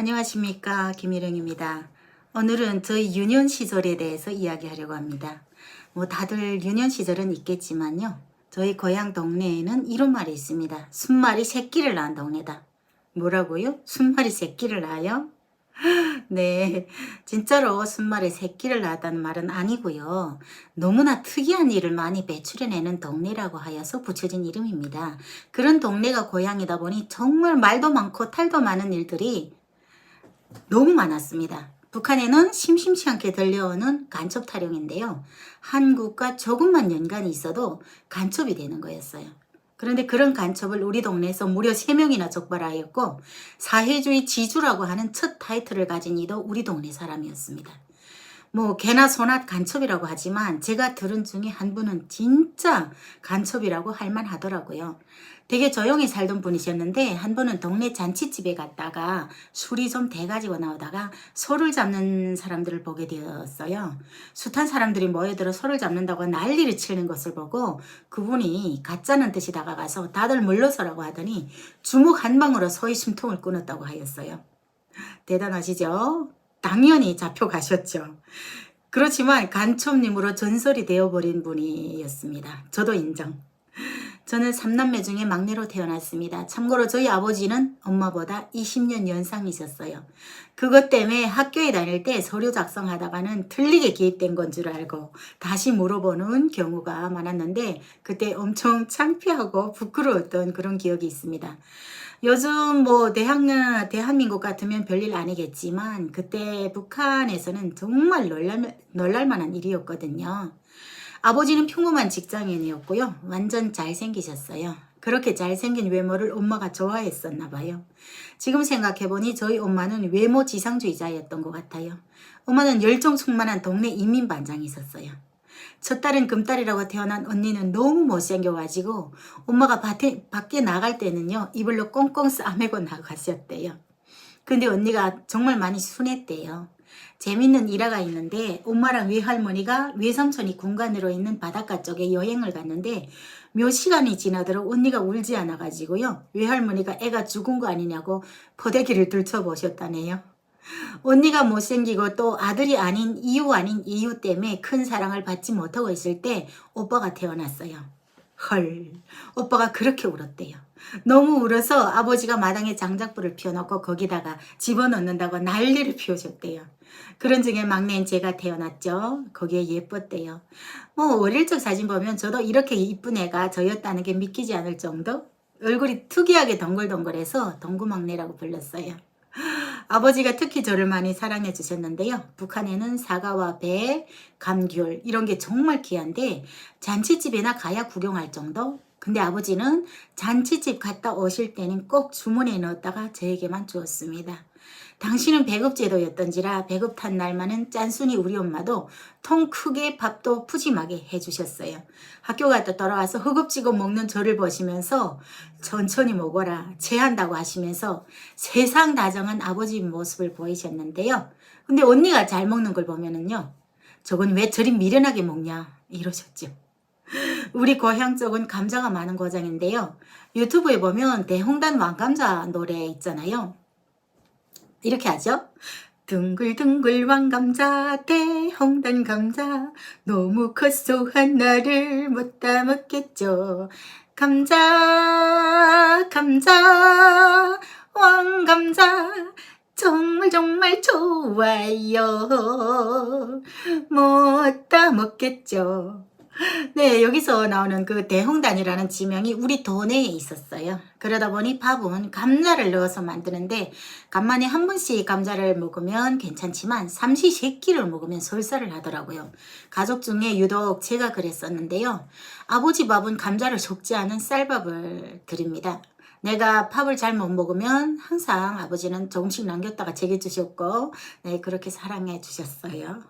안녕하십니까, 김일영입니다. 오늘은 저희 유년 시절에 대해서 이야기하려고 합니다. 뭐 다들 유년 시절은 있겠지만요, 저희 고향 동네에는 이런 말이 있습니다. 순말이 새끼를 낳은 동네다. 뭐라고요? 순말이 새끼를 낳아요? 네, 진짜로 순말에 새끼를 낳았다는 말은 아니고요. 너무나 특이한 일을 많이 배출해내는 동네라고 하여서 붙여진 이름입니다. 그런 동네가 고향이다 보니 정말 말도 많고 탈도 많은 일들이 너무 많았습니다. 북한에는 심심치 않게 들려오는 간첩 타령인데요. 한국과 조금만 연관이 있어도 간첩이 되는 거였어요. 그런데 그런 간첩을 우리 동네에서 무려 3명이나 적발하였고, 사회주의 지주라고 하는 첫 타이틀을 가진 이도 우리 동네 사람이었습니다. 뭐 개나 소나 간첩이라고 하지만 제가 들은 중에 한 분은 진짜 간첩이라고 할 만하더라고요. 되게 조용히 살던 분이셨는데 한 번은 동네 잔치집에 갔다가 술이 좀 돼가지고 나오다가 소를 잡는 사람들을 보게 되었어요. 숱한 사람들이 모여들어 소를 잡는다고 난리를 치는 것을 보고 그분이 가짜는 듯이 다가가서 다들 물러서라고 하더니 주먹 한 방으로 소의 숨통을 끊었다고 하였어요. 대단하시죠? 당연히 잡혀가셨죠. 그렇지만 간첩님으로 전설이 되어버린 분이었습니다. 저도 인정. 저는 3남매 중에 막내로 태어났습니다. 참고로 저희 아버지는 엄마보다 20년 연상이셨어요. 그것 때문에 학교에 다닐 때 서류 작성하다가는 틀리게 개입된 건 줄 알고 다시 물어보는 경우가 많았는데 그때 엄청 창피하고 부끄러웠던 그런 기억이 있습니다. 요즘 뭐 대한민국 같으면 별일 아니겠지만 그때 북한에서는 정말 놀랄만한 일이었거든요. 아버지는 평범한 직장인이었고요. 완전 잘생기셨어요. 그렇게 잘생긴 외모를 엄마가 좋아했었나 봐요. 지금 생각해보니 저희 엄마는 외모 지상주의자였던 것 같아요. 엄마는 열정 충만한 동네 인민반장이 있었어요. 첫 딸은 금딸이라고 태어난 언니는 너무 못생겨가지고 엄마가 밖에 나갈 때는요, 이불로 꽁꽁 싸매고 나가셨대요. 근데 언니가 정말 많이 순했대요. 재밌는 일화가 있는데 엄마랑 외할머니가 외삼촌이 군간으로 있는 바닷가 쪽에 여행을 갔는데 몇 시간이 지나도록 언니가 울지 않아가지고요. 외할머니가 애가 죽은 거 아니냐고 포대기를 들춰보셨다네요. 언니가 못생기고 또 아들이 아닌 이유 때문에 큰 사랑을 받지 못하고 있을 때 오빠가 태어났어요. 헐, 오빠가 그렇게 울었대요. 너무 울어서 아버지가 마당에 장작불을 피워놓고 거기다가 집어넣는다고 난리를 피우셨대요. 그런 중에 막내인 제가 태어났죠. 거기에 예뻤대요. 뭐 어릴 적 사진 보면 저도 이렇게 이쁜 애가 저였다는 게 믿기지 않을 정도? 얼굴이 특이하게 덩글덩글해서 덩구막내라고 불렀어요. 아버지가 특히 저를 많이 사랑해 주셨는데요. 북한에는 사과와 배, 감귤 이런 게 정말 귀한데 잔치집에나 가야 구경할 정도? 근데 아버지는 잔치집 갔다 오실 때는 꼭 주머니에 넣었다가 저에게만 주었습니다. 당신은 배급제도였던지라 배급 탄 날만은 짠순이 우리 엄마도 통 크게 밥도 푸짐하게 해주셨어요. 학교 갔다 돌아와서 허겁지겁 먹는 저를 보시면서 천천히 먹어라 체한다고 하시면서 세상 다정한 아버지 모습을 보이셨는데요. 근데 언니가 잘 먹는 걸 보면은요, 저건 왜 저리 미련하게 먹냐 이러셨죠. 우리 고향 쪽은 감자가 많은 고장인데요. 유튜브에 보면 대홍단 왕감자 노래 있잖아요. 이렇게 하죠. 둥글둥글 왕감자 대홍단 감자 너무 커서 하나를 못 다 먹겠죠. 감자 왕감자 정말 정말 좋아요. 못 다 먹겠죠. 네, 여기서 나오는 그 대홍단이라는 지명이 우리 도내에 있었어요. 그러다 보니 밥은 감자를 넣어서 만드는데 간만에 한 번씩 감자를 먹으면 괜찮지만 삼시세끼를 먹으면 설사를 하더라고요. 가족 중에 유독 제가 그랬었는데요. 아버지 밥은 감자를 적지 않은 쌀밥을 드립니다. 내가 밥을 잘 못 먹으면 항상 아버지는 조금씩 남겼다가 제게 주셨고, 네, 그렇게 사랑해 주셨어요.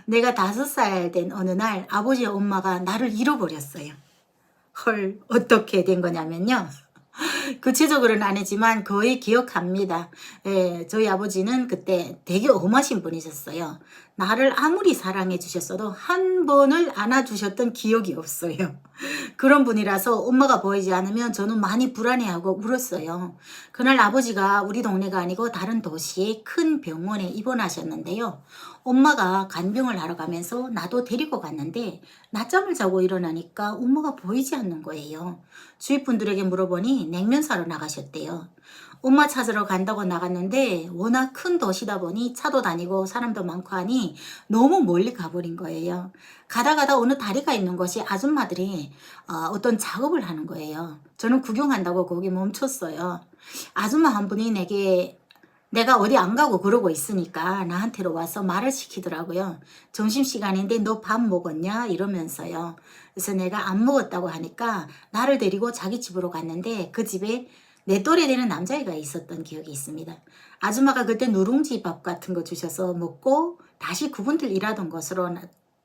내가 5살 된 어느 날 아버지 엄마가 나를 잃어버렸어요. 헐, 어떻게 된 거냐면요. 구체적으로는 아니지만 거의 기억합니다. 예, 저희 아버지는 그때 되게 엄하신 분이셨어요. 나를 아무리 사랑해 주셨어도 한 번을 안아주셨던 기억이 없어요. 그런 분이라서 엄마가 보이지 않으면 저는 많이 불안해하고 울었어요. 그날 아버지가 우리 동네가 아니고 다른 도시의 큰 병원에 입원하셨는데요. 엄마가 간병을 하러 가면서 나도 데리고 갔는데 낮잠을 자고 일어나니까 엄마가 보이지 않는 거예요. 주위 분들에게 물어보니 냉면 사러 나가셨대요. 엄마 찾으러 간다고 나갔는데 워낙 큰 도시다 보니 차도 다니고 사람도 많고 하니 너무 멀리 가버린 거예요. 가다 가다 어느 다리가 있는 곳이 아줌마들이 어떤 작업을 하는 거예요. 저는 구경한다고 거기 멈췄어요. 아줌마 한 분이 내가 어디 안 가고 그러고 있으니까 나한테로 와서 말을 시키더라고요. 점심시간인데 너 밥 먹었냐? 이러면서요. 그래서 내가 안 먹었다고 하니까 나를 데리고 자기 집으로 갔는데 그 집에 내 또래 되는 남자애가 있었던 기억이 있습니다. 아줌마가 그때 누룽지 밥 같은 거 주셔서 먹고 다시 그분들 일하던 곳으로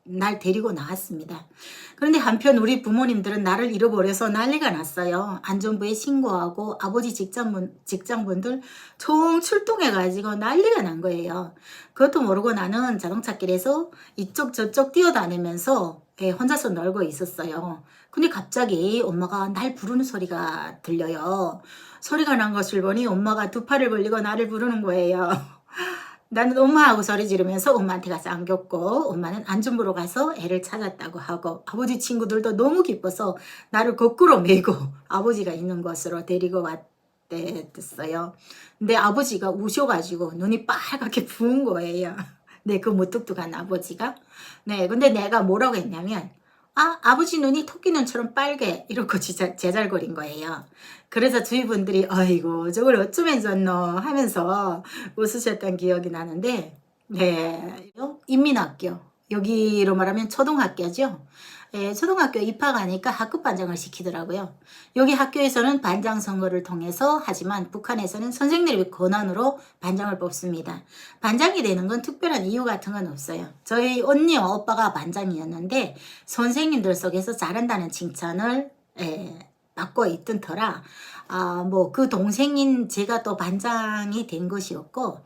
날 데리고 나왔습니다. 그런데 한편 우리 부모님들은 나를 잃어버려서 난리가 났어요. 안전부에 신고하고 아버지 직장분들 총 출동해가지고 난리가 난 거예요. 그것도 모르고 나는 자동차길에서 이쪽 저쪽 뛰어다니면서 혼자서 놀고 있었어요. 근데 갑자기 엄마가 날 부르는 소리가 들려요. 소리가 난 것을 보니 엄마가 두 팔을 벌리고 나를 부르는 거예요. 나는 엄마하고 소리 지르면서 엄마한테 가서 안겼고 엄마는 안전부로 가서 애를 찾았다고 하고 아버지 친구들도 너무 기뻐서 나를 거꾸로 메고 아버지가 있는 곳으로 데리고 왔댔어요. 근데 아버지가 우셔가지고 눈이 빨갛게 부은 거예요. 네, 그 무뚝뚝한 아버지가. 네, 근데 내가 뭐라고 했냐면 아버지 눈이 토끼 눈처럼 빨개 이러고 제잘거린 거예요. 그래서 주위 분들이 아이고 저걸 어쩌면 좋노 하면서 웃으셨던 기억이 나는데 네, 인민학교 여기로 말하면 초등학교죠. 초등학교 입학하니까 학급 반장을 시키더라고요. 여기 학교에서는 반장 선거를 통해서 하지만 북한에서는 선생님의 권한으로 반장을 뽑습니다. 반장이 되는 건 특별한 이유 같은 건 없어요. 저희 언니와 오빠가 반장이었는데 선생님들 속에서 잘한다는 칭찬을 받고 있던 터라 뭐 그 동생인 제가 또 반장이 된 것이었고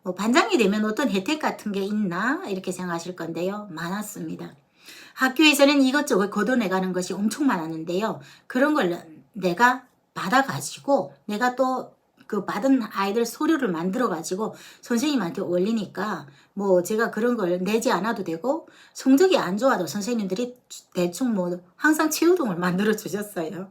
뭐 반장이 되면 어떤 혜택 같은 게 있나 이렇게 생각하실 건데요. 많았습니다. 학교에서는 이것저것 걷어내가는 것이 엄청 많았는데요. 그런 걸 내가 받아가지고 내가 또 그 받은 아이들 서류를 만들어가지고 선생님한테 올리니까 뭐 제가 그런 걸 내지 않아도 되고 성적이 안 좋아도 선생님들이 대충 뭐 항상 최우동을 만들어 주셨어요.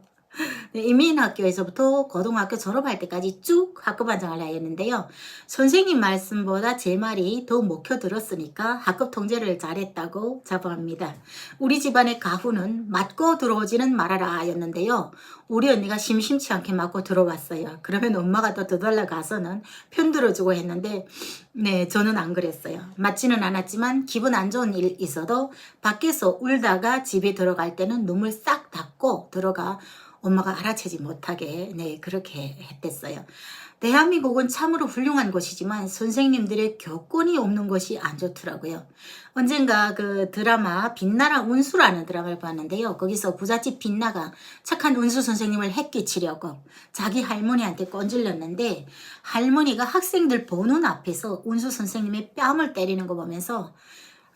이민학교에서부터 고등학교 졸업할 때까지 쭉 학급반장을 하였는데요. 선생님 말씀보다 제 말이 더 먹혀들었으니까 학급 통제를 잘했다고 자부합니다. 우리 집안의 가훈은 맞고 들어오지는 말아라 였는데요. 우리 언니가 심심치 않게 맞고 들어왔어요. 그러면 엄마가 또 더달라 가서는 편들어주고 했는데 네, 저는 안 그랬어요. 맞지는 않았지만 기분 안 좋은 일 있어도 밖에서 울다가 집에 들어갈 때는 눈물 싹 닫고 들어가 엄마가 알아채지 못하게 네 그렇게 했댔어요. 대한민국은 참으로 훌륭한 곳이지만 선생님들의 교권이 없는 것이 안 좋더라고요. 언젠가 그 드라마 빛나라 운수라는 드라마를 봤는데요. 거기서 부잣집 빛나가 착한 운수 선생님을 해끼치려고 자기 할머니한테 꼰질렀는데 할머니가 학생들 보는 앞에서 운수 선생님의 뺨을 때리는 거 보면서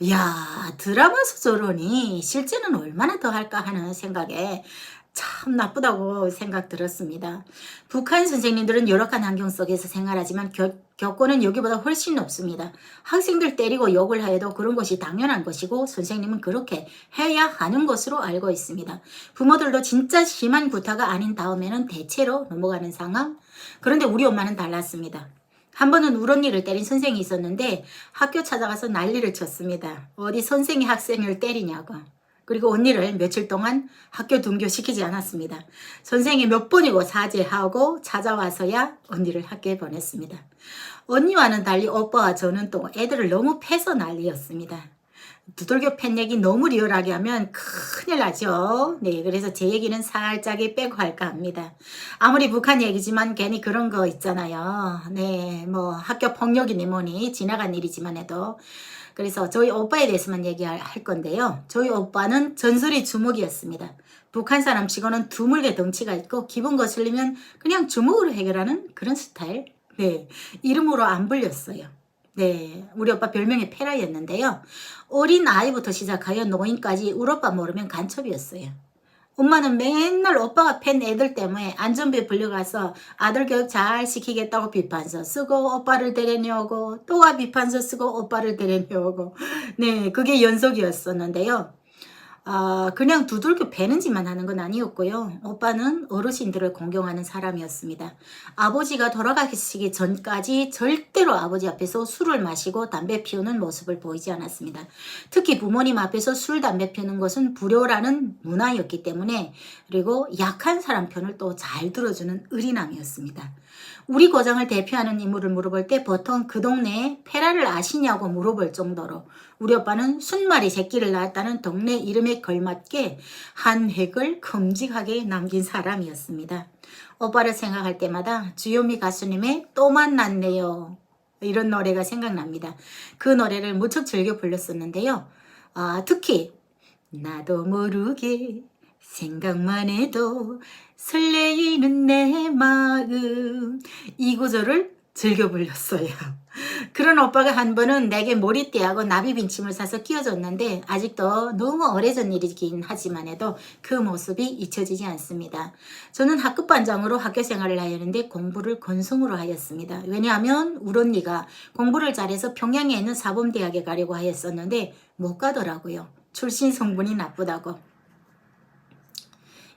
야 드라마에서 저러니 실제는 얼마나 더 할까 하는 생각에 참 나쁘다고 생각 들었습니다. 북한 선생님들은 열악한 환경 속에서 생활하지만 교권은 여기보다 훨씬 높습니다. 학생들 때리고 욕을 해도 그런 것이 당연한 것이고 선생님은 그렇게 해야 하는 것으로 알고 있습니다. 부모들도 진짜 심한 구타가 아닌 다음에는 대체로 넘어가는 상황. 그런데 우리 엄마는 달랐습니다. 한 번은 우리 언니를 때린 선생이 있었는데 학교 찾아가서 난리를 쳤습니다. 어디 선생이 학생을 때리냐고. 그리고 언니를 며칠 동안 학교 등교시키지 않았습니다. 선생이 몇 번이고 사죄하고 찾아와서야 언니를 학교에 보냈습니다. 언니와는 달리 오빠와 저는 또 애들을 너무 패서 난리였습니다. 두들겨 팬 얘기 너무 리얼하게 하면 큰일 나죠. 네, 그래서 제 얘기는 살짝이 빼고 할까 합니다. 아무리 북한 얘기지만 괜히 그런 거 있잖아요. 네, 뭐 학교 폭력이니 뭐니 지나간 일이지만 해도 그래서 저희 오빠에 대해서만 얘기할 건데요. 저희 오빠는 전설의 주먹이었습니다. 북한 사람 치고는 드물게 덩치가 있고 기분 거슬리면 그냥 주먹으로 해결하는 그런 스타일. 네, 이름으로 안 불렸어요. 네, 우리 오빠 별명이 페라였는데요. 어린 아이부터 시작하여 노인까지 우리 오빠 모르면 간첩이었어요. 엄마는 맨날 오빠가 팬 애들 때문에 안전부에 불려가서 아들 교육 잘 시키겠다고 비판서 쓰고 오빠를 데려오고 또가 비판서 쓰고 오빠를 데려오고 네, 그게 연속이었었는데요. 그냥 두들겨 패는 짓만 하는 건 아니었고요. 오빠는 어르신들을 공경하는 사람이었습니다. 아버지가 돌아가시기 전까지 절대로 아버지 앞에서 술을 마시고 담배 피우는 모습을 보이지 않았습니다. 특히 부모님 앞에서 술, 담배 피우는 것은 불효라는 문화였기 때문에, 그리고 약한 사람 편을 또 잘 들어주는 의리남이었습니다. 우리 고장을 대표하는 인물을 물어볼 때 보통 그 동네에 페라를 아시냐고 물어볼 정도로 우리 오빠는 순마리 새끼를 낳았다는 동네 이름에 걸맞게 한 획을 큼직하게 남긴 사람이었습니다. 오빠를 생각할 때마다 주요미 가수님의 또 만났네요, 이런 노래가 생각납니다. 그 노래를 무척 즐겨 불렀었는데요. 특히 나도 모르게 생각만 해도 설레이는 내 마음, 이 구절을 즐겨 불렀어요. 그런 오빠가 한 번은 내게 머리띠하고 나비빈침을 사서 끼워줬는데 아직도 너무 오래전 일이긴 하지만 해도 그 모습이 잊혀지지 않습니다. 저는 학급 반장으로 학교 생활을 하였는데 공부를 건성으로 하였습니다. 왜냐하면 우리 언니가 공부를 잘해서 평양에 있는 사범대학에 가려고 하였었는데 못 가더라고요. 출신 성분이 나쁘다고.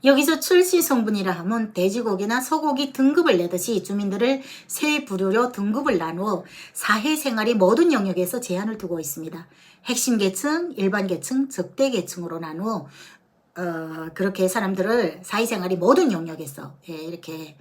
여기서 출시 성분이라 하면 돼지고기나 소고기 등급을 내듯이 주민들을 세 부류로 등급을 나누어 사회생활의 모든 영역에서 제한을 두고 있습니다. 핵심 계층, 일반 계층, 적대 계층으로 나누어 그렇게 사람들을 사회생활의 모든 영역에서 이렇게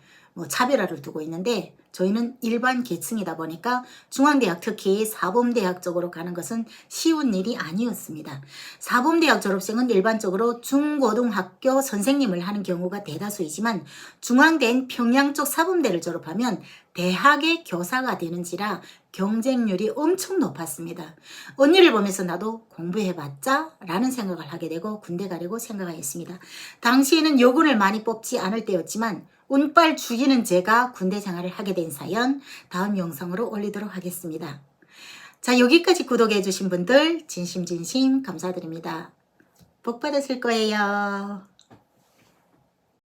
차별화를 두고 있는데, 저희는 일반 계층이다 보니까 중앙대학, 특히 사범대학 쪽으로 가는 것은 쉬운 일이 아니었습니다. 사범대학 졸업생은 일반적으로 중고등학교 선생님을 하는 경우가 대다수이지만 중앙대인 평양 쪽 사범대를 졸업하면 대학의 교사가 되는지라 경쟁률이 엄청 높았습니다. 언니를 보면서 나도 공부해봤자 라는 생각을 하게 되고 군대 가려고 생각하였습니다. 당시에는 여군을 많이 뽑지 않을 때였지만 운빨 죽이는 제가 군대 생활을 하게 된 사연 다음 영상으로 올리도록 하겠습니다. 자, 여기까지 구독해 주신 분들 진심 감사드립니다. 복 받으실 거예요.